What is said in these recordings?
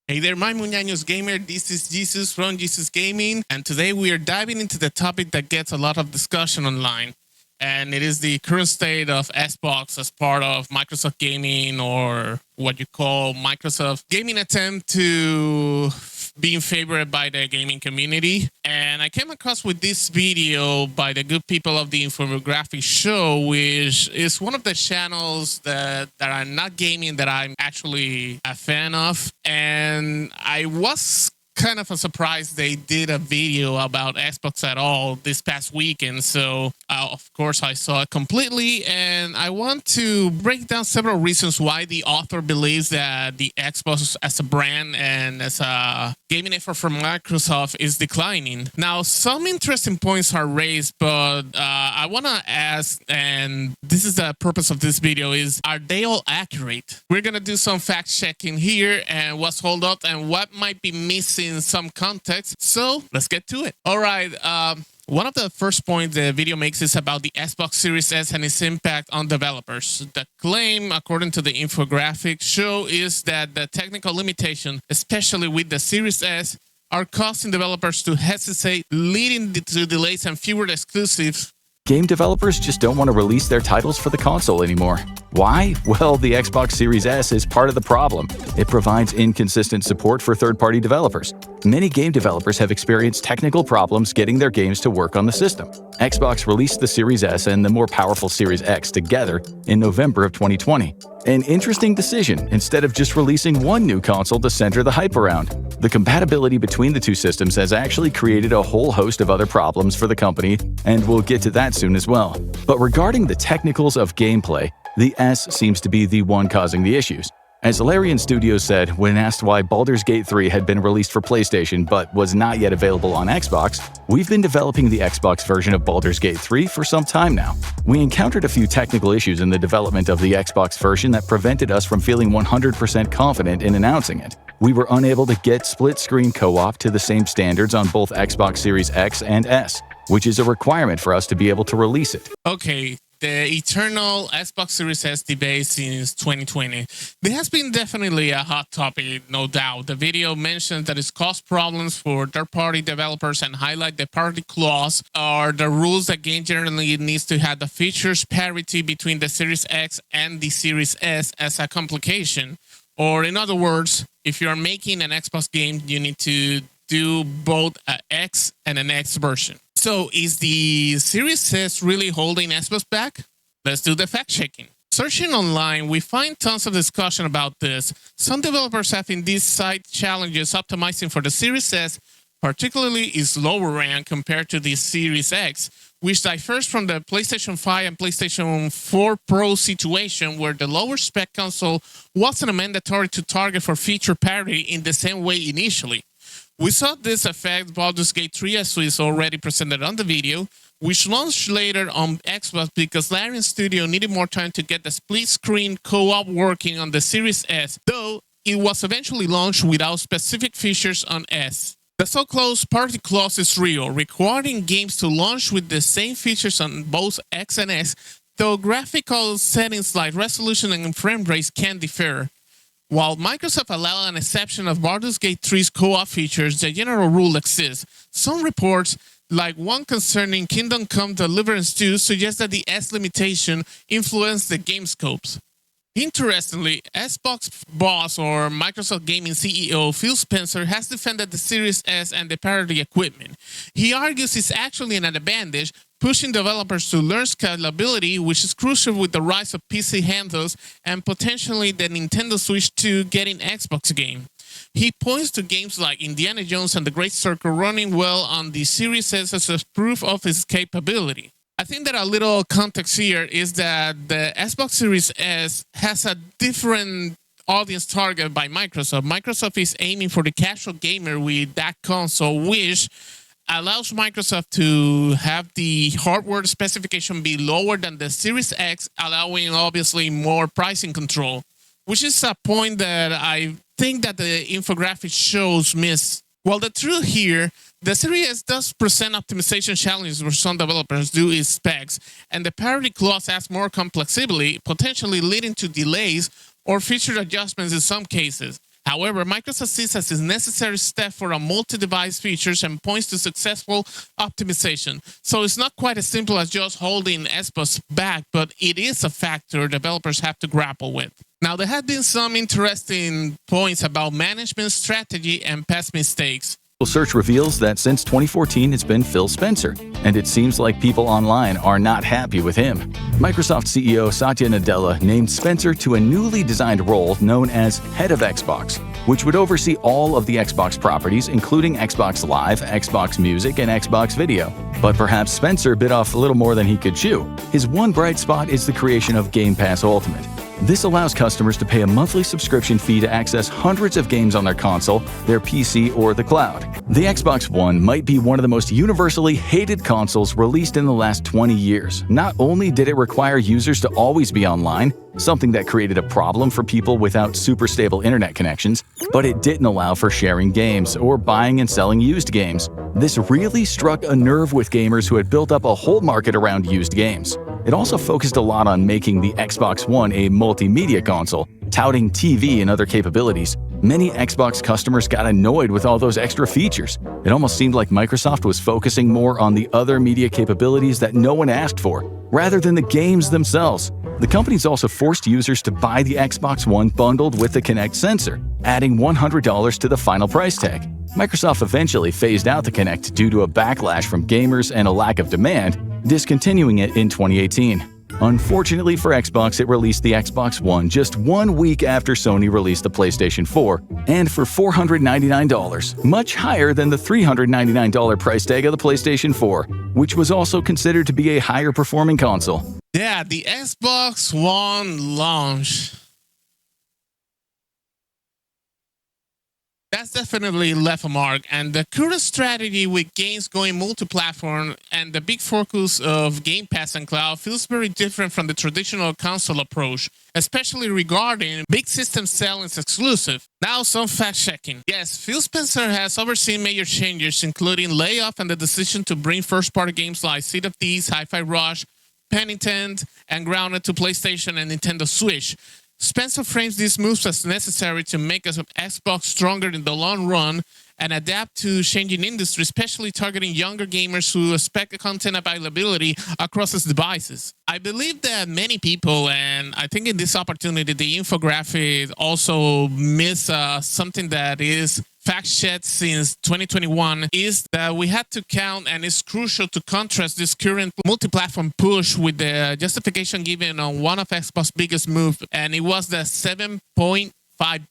Hey there, my Muñaños Gamer. This is Jesus from Jesus Gaming, and today we are diving into the topic that gets a lot of discussion online, and it is the current state of Xbox as part of Microsoft Gaming, or what you call Microsoft Gaming attempt to being favored by the gaming community. And I came across with this video by the good people of the Infographic Show, which is one of the channels that are not gaming that I'm actually a fan of. And I was kind of a surprise they did a video about Xbox at all this past weekend. So, of course, I saw it completely. And I want to break down several reasons why the author believes that the Xbox as a brand and as a gaming effort from Microsoft is declining. Now, some interesting points are raised, but I want to ask, and this is the purpose of this video, is are they all accurate? We're going to do some fact checking here and what's hold up and what might be missing some context. So let's get to it. All right. One of the first points the video makes is about the Xbox Series S and its impact on developers. The claim, according to the infographic show, is that the technical limitation, especially with the Series S, are causing developers to hesitate, leading to delays and fewer exclusives. Game developers just don't want to release their titles for the console anymore. Why? Well, the Xbox Series S is part of the problem. It provides inconsistent support for third-party developers. Many game developers have experienced technical problems getting their games to work on the system. Xbox released the Series S and the more powerful Series X together in November of 2020. An interesting decision, instead of just releasing one new console to center the hype around. The compatibility between the two systems has actually created a whole host of other problems for the company, and we'll get to that soon as well. But regarding the technicals of gameplay, the S seems to be the one causing the issues. As Larian Studios said when asked why Baldur's Gate 3 had been released for PlayStation but was not yet available on Xbox, we've been developing the Xbox version of Baldur's Gate 3 for some time now. We encountered a few technical issues in the development of the Xbox version that prevented us from feeling 100% confident in announcing it. We were unable to get split-screen co-op to the same standards on both Xbox Series X and S, which is a requirement for us to be able to release it. Okay. The eternal Xbox Series S debate since 2020. There has been definitely a hot topic, no doubt. The video mentions that it's caused problems for third-party developers and highlight the parity clause or the rules that game generally needs to have the features parity between the Series X and the Series S as a complication. Or in other words, if you're making an Xbox game, you need to do both an X and an X version. So is the Series S really holding Xbox back? Let's do the fact checking. Searching online, we find tons of discussion about this. Some developers have in these site challenges optimizing for the Series S, particularly its lower rank compared to the Series X, which differs from the PlayStation 5 and PlayStation 4 Pro situation where the lower spec console wasn't mandatory to target for feature parity in the same way initially. We saw this affect Baldur's Gate 3 as was already presented on the video, which launched later on Xbox because Larian Studio needed more time to get the split-screen co-op working on the Series S, though it was eventually launched without specific features on S. The so-called parity clause is real, requiring games to launch with the same features on both X and S, though graphical settings like resolution and frame rates can differ. While Microsoft allowed an exception of Baldur's Gate 3's co-op features, the general rule exists. Some reports, like one concerning Kingdom Come Deliverance 2, suggest that the S limitation influenced the game scopes. Interestingly, Xbox boss or Microsoft Gaming CEO Phil Spencer has defended the Series S and the parity equipment. He argues it's actually an advantage, pushing developers to learn scalability, which is crucial with the rise of PC handhelds and potentially the Nintendo Switch 2 getting Xbox game. He points to games like Indiana Jones and The Great Circle running well on the Series S as a proof of its capability. I think that a little context here is that the Xbox Series S has a different audience target by Microsoft. Microsoft is aiming for the casual gamer with that console, which allows Microsoft to have the hardware specification be lower than the Series X, allowing obviously more pricing control, which is a point that I think that the infographic shows miss. Well, the truth here, the Series S does present optimization challenges for some developers due to its specs, and the parity clause adds more complexity, potentially leading to delays or feature adjustments in some cases. However, Microsoft sees as a necessary step for a multi-device features and points to successful optimization. So it's not quite as simple as just holding Xbox back, but it is a factor developers have to grapple with. Now, there have been some interesting points about management strategy and past mistakes. Search reveals that since 2014, it's been Phil Spencer, and it seems like people online are not happy with him. Microsoft CEO Satya Nadella named Spencer to a newly designed role known as Head of Xbox, which would oversee all of the Xbox properties, including Xbox Live, Xbox Music, and Xbox Video. But perhaps Spencer bit off a little more than he could chew. His one bright spot is the creation of Game Pass Ultimate. This allows customers to pay a monthly subscription fee to access hundreds of games on their console, their PC, or the cloud. The Xbox One might be one of the most universally hated consoles released in the last 20 years. Not only did it require users to always be online, something that created a problem for people without super stable internet connections, but it didn't allow for sharing games or buying and selling used games. This really struck a nerve with gamers who had built up a whole market around used games. It also focused a lot on making the Xbox One a multimedia console, touting TV and other capabilities. Many Xbox customers got annoyed with all those extra features. It almost seemed like Microsoft was focusing more on the other media capabilities that no one asked for, rather than the games themselves. The company's also forced users to buy the Xbox One bundled with the Kinect sensor, adding $100 to the final price tag. Microsoft eventually phased out the Kinect due to a backlash from gamers and a lack of demand, discontinuing it in 2018. Unfortunately for Xbox, it released the Xbox One just 1 week after Sony released the PlayStation 4, and for $499, much higher than the $399 price tag of the PlayStation 4, which was also considered to be a higher performing console. Yeah, the Xbox One launch. That's definitely left a mark, and the current strategy with games going multi-platform and the big focus of Game Pass and cloud feels very different from the traditional console approach, especially regarding big system sellings exclusive. Now some fact-checking. Yes, Phil Spencer has overseen major changes, including layoff and the decision to bring first-party games like Seed of Thieves, Hi-Fi Rush, Penitent, and Grounded to PlayStation and Nintendo Switch. Spencer frames these moves as necessary to make Xbox stronger in the long run and adapt to changing industry, especially targeting younger gamers who expect content availability across its devices. I believe that many people, and I think in this opportunity, the infographic also miss something that is fact-checked since 2021, is that we had to count, and it's crucial to contrast this current multi-platform push with the justification given on one of Xbox's biggest moves, and it was the $7.5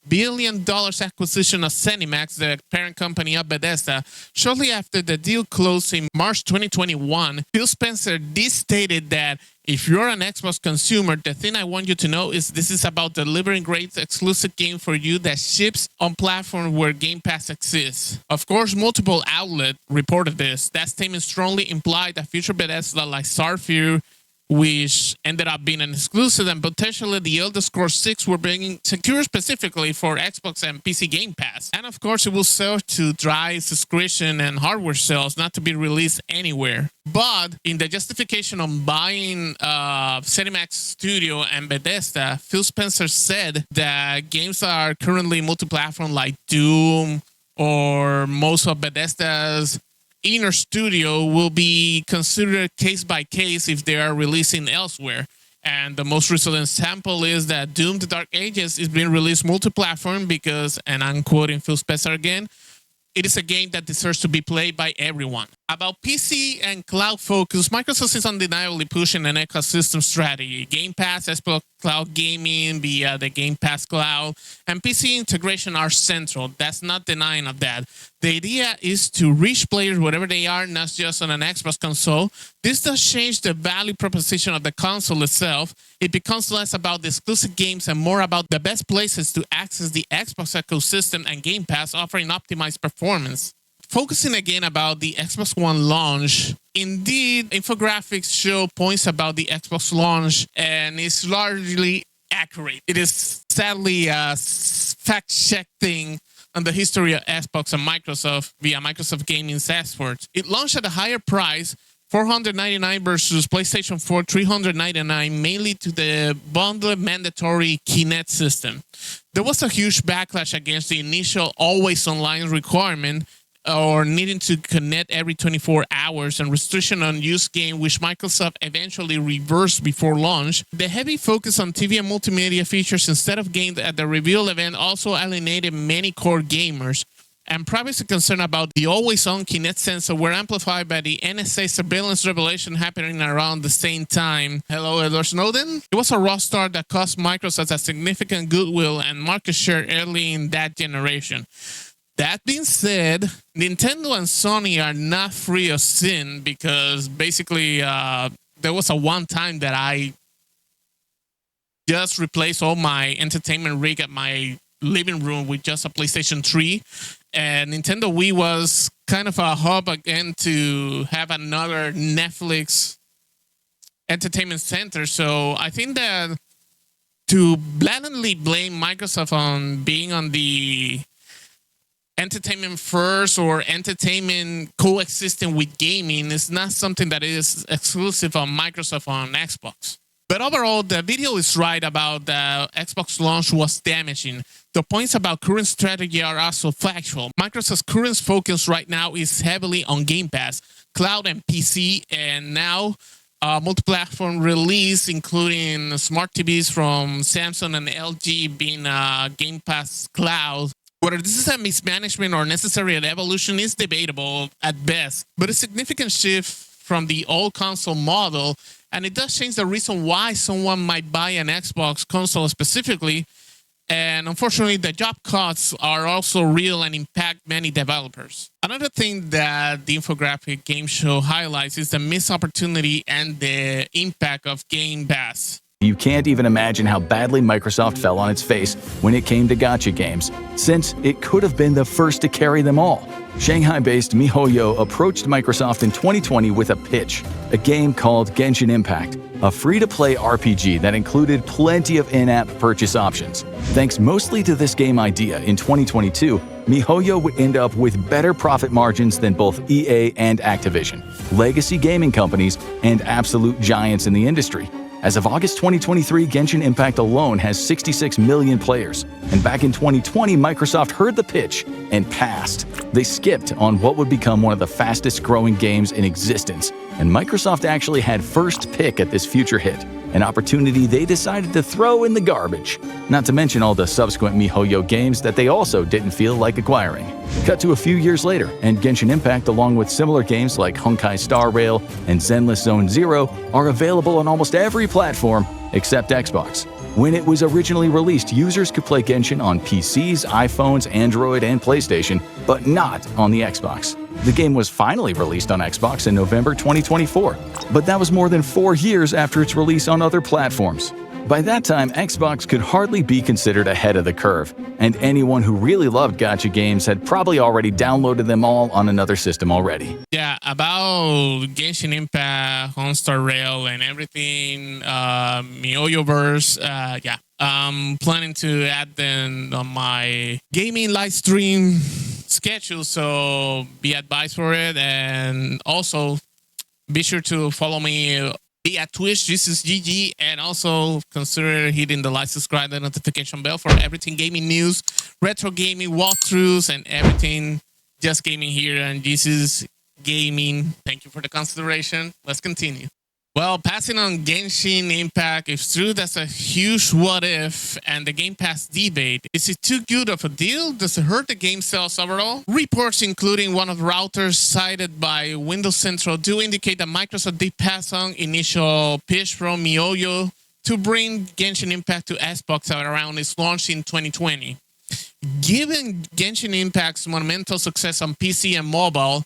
billion acquisition of ZeniMax, the parent company of Bethesda. Shortly after the deal closed in March 2021, Phil Spencer stated that if you're an Xbox consumer, the thing I want you to know is this is about delivering great exclusive game for you that ships on platforms where Game Pass exists. Of course, multiple outlets reported this. That statement strongly implied that future Bethesda like Starfield, which ended up being an exclusive, and potentially the Elder Scrolls 6 were being secured specifically for Xbox and PC Game Pass. And of course, it will serve to drive subscription and hardware sales, not to be released anywhere. But in the justification on buying ZeniMax Studio and Bethesda, Phil Spencer said that games that are currently multi-platform like Doom or most of Bethesda's Inner Studio will be considered case by case if they are releasing elsewhere. And the most recent example is that Doom: The Dark Ages is being released multi-platform because, and I'm quoting Phil Spencer again, it is a game that deserves to be played by everyone. About PC and cloud focus, Microsoft is undeniably pushing an ecosystem strategy. Game Pass, Xbox Cloud Gaming via the Game Pass Cloud, and PC integration are central. That's not denying of that. The idea is to reach players wherever they are, not just on an Xbox console. This does change the value proposition of the console itself. It becomes less about the exclusive games and more about the best places to access the Xbox ecosystem and Game Pass, offering optimized performance. Focusing again about the Xbox One launch, indeed, infographics show points about the Xbox launch, and it's largely accurate. It is sadly a fact-check thing on the history of Xbox and Microsoft via Microsoft Gaming's efforts. It launched at a higher price, $499 versus PlayStation 4 $399, mainly to the bundled mandatory Kinect system. There was a huge backlash against the initial always online requirement or needing to connect every 24 hours and restriction on used game, which Microsoft eventually reversed before launch. The heavy focus on TV and multimedia features instead of games at the reveal event also alienated many core gamers. And privacy concern about the always-on Kinect sensor were amplified by the NSA surveillance revelation happening around the same time. Hello, Edward Snowden? It was a raw start that cost Microsoft a significant goodwill and market share early in that generation. That being said, Nintendo and Sony are not free of sin because basically there was a one time that I just replaced all my entertainment rig at my living room with just a PlayStation 3. And Nintendo Wii was kind of a hub again to have another Netflix entertainment center. So I think that to blatantly blame Microsoft on being on the entertainment first or entertainment coexisting with gaming is not something that is exclusive on Microsoft on Xbox. But overall, the video is right about the Xbox launch was damaging. The points about current strategy are also factual. Microsoft's current focus right now is heavily on Game Pass, cloud and PC, and now multi-platform release, including smart TVs from Samsung and LG being Game Pass cloud. Whether this is a mismanagement or necessary evolution is debatable at best, but a significant shift from the old console model, and it does change the reason why someone might buy an Xbox console specifically. And unfortunately, the job cuts are also real and impact many developers. Another thing that the infographic game show highlights is the missed opportunity and the impact of Game Pass. You can't even imagine how badly Microsoft fell on its face when it came to gacha games, since it could have been the first to carry them all. Shanghai-based MiHoYo approached Microsoft in 2020 with a pitch, a game called Genshin Impact, a free-to-play RPG that included plenty of in-app purchase options. Thanks mostly to this game idea, in 2022, MiHoYo would end up with better profit margins than both EA and Activision, legacy gaming companies, and absolute giants in the industry. As of August 2023, Genshin Impact alone has 66 million players. And back in 2020, Microsoft heard the pitch and passed. They skipped on what would become one of the fastest growing games in existence. And Microsoft actually had first pick at this future hit, an opportunity they decided to throw in the garbage. Not to mention all the subsequent MiHoYo games that they also didn't feel like acquiring. Cut to a few years later, and Genshin Impact, along with similar games like Honkai Star Rail and Zenless Zone Zero, are available on almost every platform except Xbox. When it was originally released, users could play Genshin on PCs, iPhones, Android, and PlayStation, but not on the Xbox. The game was finally released on Xbox in November 2024, but that was more than 4 years after its release on other platforms. By that time, Xbox could hardly be considered ahead of the curve, and anyone who really loved gacha games had probably already downloaded them all on another system already. Yeah, about Genshin Impact, Star Rail, and everything, MiHoYoverse, yeah. I'm planning to add them on my gaming live stream schedule, so be advised for it. And also, be sure to follow me at Twitch, this is GG, and also consider hitting the like, subscribe, and notification bell for everything gaming news, retro gaming, walkthroughs, and everything just gaming here. And this is gaming. Thank you for the consideration. Let's continue. Well, passing on Genshin Impact, it's true that's a huge what if, and the Game Pass debate. Is it too good of a deal? Does it hurt the game sales overall? Reports, including one of the routers cited by Windows Central, do indicate that Microsoft did pass on initial pitch from MiHoYo to bring Genshin Impact to Xbox around its launch in 2020. Given Genshin Impact's monumental success on PC and mobile,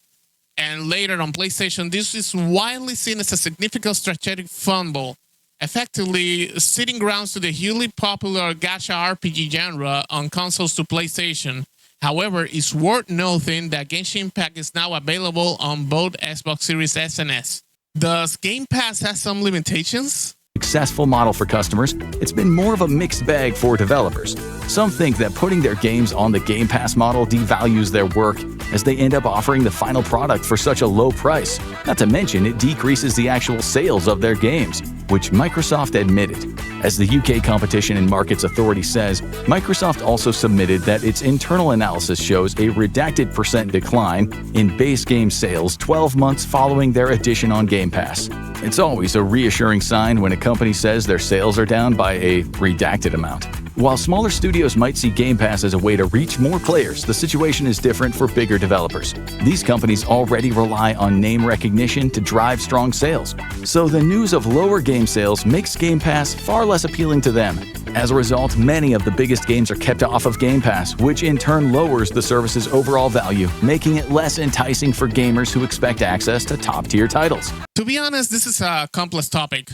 and later on PlayStation, this is widely seen as a significant strategic fumble, effectively ceding grounds to the hugely popular gacha RPG genre on consoles to PlayStation. However, it's worth noting that Genshin Impact is now available on both Xbox Series S and S. Does Game Pass have some limitations? Successful model for customers, it's been more of a mixed bag for developers. Some think that putting their games on the Game Pass model devalues their work, as they end up offering the final product for such a low price. Not to mention, it decreases the actual sales of their games, which Microsoft admitted. As the UK Competition and Markets Authority says, Microsoft also submitted that its internal analysis shows a redacted % decline in base game sales 12 months following their addition on Game Pass. It's always a reassuring sign when a company says their sales are down by a redacted amount. While smaller studios might see Game Pass as a way to reach more players, the situation is different for bigger developers. These companies already rely on name recognition to drive strong sales, so the news of lower game sales makes Game Pass far less appealing to them. As a result, many of the biggest games are kept off of Game Pass, which in turn lowers the service's overall value, making it less enticing for gamers who expect access to top-tier titles. To be honest, this is a complex topic.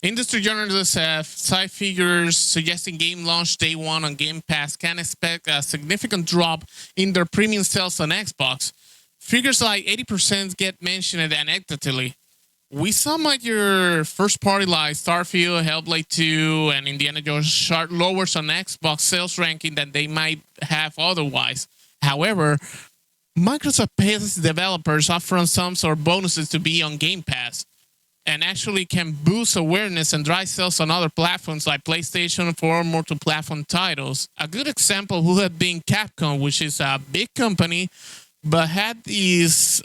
Industry journalists have side figures suggesting game launch day one on Game Pass can expect a significant drop in their premium sales on Xbox. Figures like 80% get mentioned anecdotally. We saw major first-party like Starfield, Hellblade 2, and Indiana Jones chart lowers on Xbox sales ranking than they might have otherwise. However, Microsoft pays developers upfront sums or bonuses to be on Game Pass, and actually can boost awareness and drive sales on other platforms like PlayStation for multi-platform titles. A good example would have been Capcom, which is a big company, but had these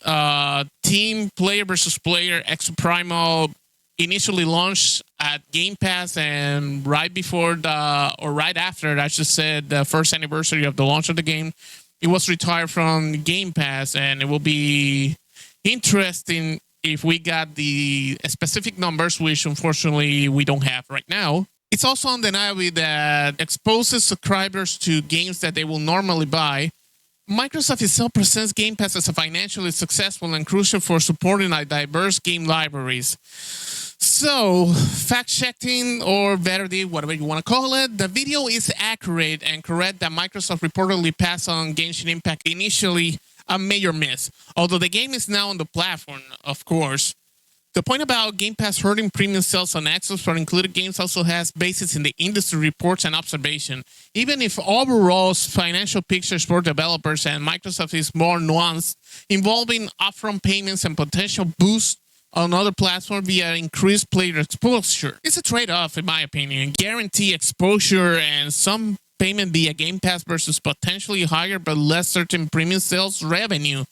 team player versus player Exoprimal initially launched at Game Pass, and right after, I should say, the first anniversary of the launch of the game, it was retired from Game Pass, and it will be interesting if we got the specific numbers, which unfortunately we don't have right now. It's also undeniable that exposes subscribers to games that they will normally buy. Microsoft itself presents Game Pass as a financially successful and crucial for supporting a diverse game libraries. So, fact-checking or verity, whatever you want to call it, the video is accurate and correct that Microsoft reportedly passed on Genshin Impact initially a major miss. Although the game is now on the platform, of course. The point about Game Pass hurting premium sales on Xbox for included games also has basis in the industry reports and observation. Even if overall financial pictures for developers and Microsoft is more nuanced, involving upfront payments and potential boosts on other platforms via increased player exposure. It's a trade-off, in my opinion. Guarantee exposure and some payment via Game Pass versus potentially higher but less certain premium sales revenue.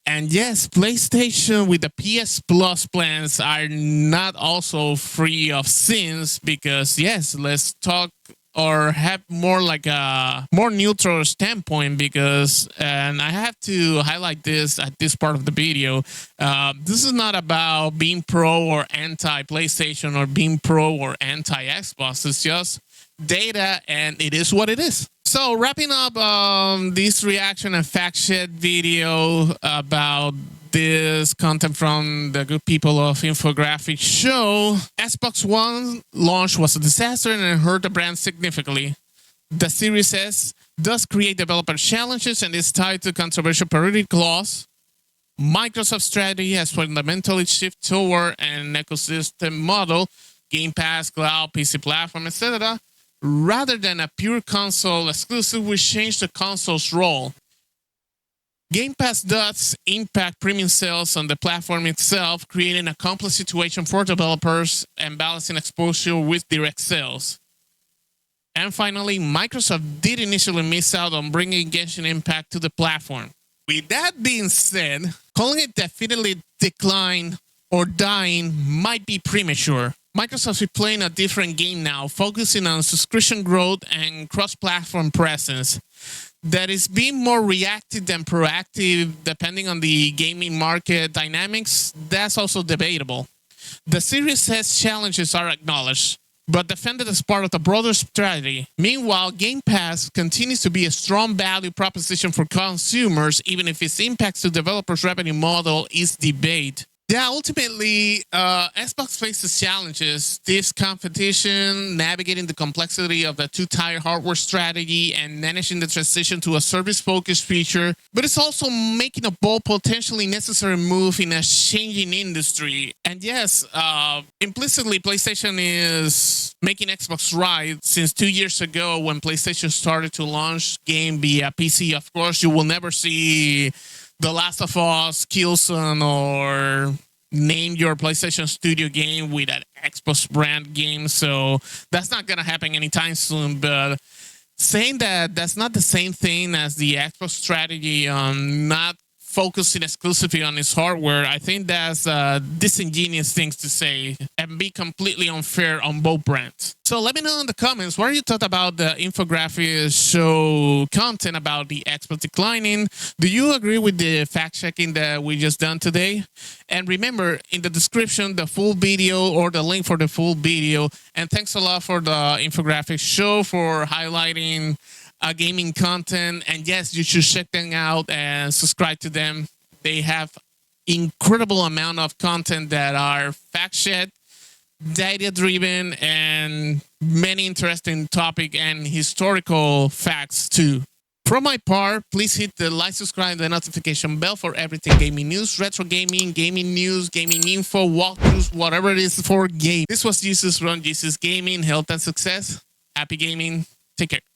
And yes, PlayStation with the PS Plus plans are not also free of sins, because yes, let's talk or have more like a more neutral standpoint, because, and I have to highlight this at this part of the video, this is not about being pro or anti PlayStation or being pro or anti Xbox. It's just data, and it is what it is. So wrapping up this reaction and fact check video about this content from the good people of Infographics show, Xbox One launch was a disaster and it hurt the brand significantly. The Series S does create developer challenges and is tied to controversial priority clause. Microsoft's strategy has fundamentally shifted toward an ecosystem model, Game Pass, cloud, PC platform, etc., rather than a pure console exclusive, which changed the console's role. Game Pass does impact premium sales on the platform itself, creating a complex situation for developers and balancing exposure with direct sales. And finally, Microsoft did initially miss out on bringing Genshin Impact to the platform. With that being said, calling it definitely decline or dying might be premature. Microsoft is playing a different game now, focusing on subscription growth and cross-platform presence that is being more reactive than proactive depending on the gaming market dynamics. That's also debatable. The Series S challenges are acknowledged, but defended as part of the broader strategy. Meanwhile, Game Pass continues to be a strong value proposition for consumers, even if its impacts to developers' revenue model is debated. Yeah, ultimately, Xbox faces challenges. This competition, navigating the complexity of the two-tier hardware strategy, and managing the transition to a service-focused feature. But it's also making a bold, potentially necessary move in a changing industry. And yes, implicitly, PlayStation is making Xbox right. Since 2 years ago, when PlayStation started to launch game via PC, of course, you will never see The Last of Us, Killzone, or name your PlayStation Studio game with an Xbox brand game. So that's not going to happen anytime soon. But saying that that's not the same thing as the Xbox strategy on not focusing exclusively on its hardware, I think that's disingenuous things to say and be completely unfair on both brands. So let me know in the comments what you thought about the infographics show content about the Xbox declining. Do you agree with the fact checking that we just done today? And remember, in the description, the full video or the link for the full video. And thanks a lot for the infographics show for highlighting gaming content. And yes, you should check them out and subscribe to them. They have incredible amount of content that are fact-checked, data-driven, and many interesting topic and historical facts too. From my part, please hit the like, subscribe, the notification bell for everything gaming news, retro gaming, gaming news, gaming info, walkthroughs, whatever it is for game. This was Jesus from Jesus Gaming. Health and success. Happy gaming. Take care.